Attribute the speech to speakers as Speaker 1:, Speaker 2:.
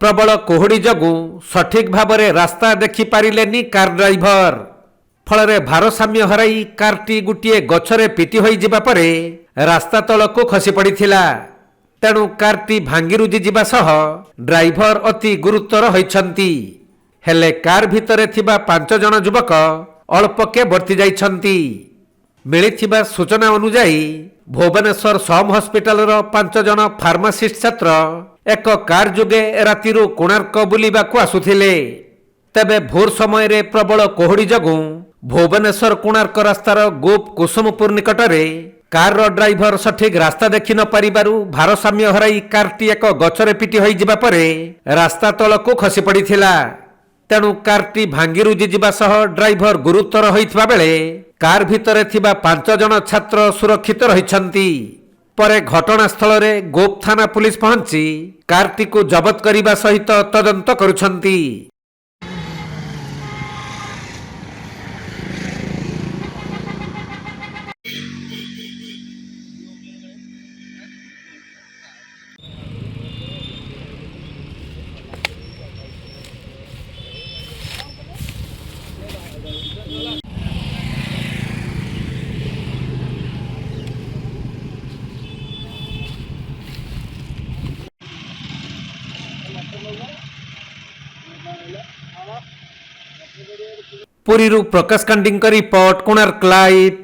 Speaker 1: प्रबल कुहुड़ी जगु सठिक भावरे रास्ता देखि पारिलेनी कार ड्राइभर। फलरे भारसाम्य हराई कारटी गोटे गछरे पिटी होई जिबा परे रास्ता तलकू खसी पड़िथिला। तेणु कारटी भांगिरुजी जिबा सह ड्राइभर अति गुरुतर होइछंती। हेले कार भितरे थिबा 5 जण युवक अल्पके बर्ती जाइछंती। मिलिथिबा सूचना अनुसार भुवनेश्वर सम हॉस्पिटल 5 जण फार्मासिस्ट छात्र एक कार जुगे रातिरु कोणार्क बुलिबाकू आसुथिले। तेबे भोर समय रे प्रबल कोहड़ी जगु भुवनेश्वर कोणार्क रास्तार गोप कुसुमपुर निकटरे कार ड्राइभर सठिक रास्ता देखि न पारिबारु भारसाम्य हराई कारटी एक गछरे पिटी होई जिबा परे रास्ता तलकू खसी पड़िथिला। तेणु कारटी भांगिरुजी जिबा सह ड्राइभर गुरुतर होइथिबा बेले कार भितरे थिबा 5 जण छात्र सुरक्षित रहिछंती। परे घटनास्थल रे गोप थाना पुलिस पहुंची कारटी को जबत करिबा सहित तदंत करुछंती। पुरीरू प्रकाश कांडी रिपोर्ट कोणार्क लाइव।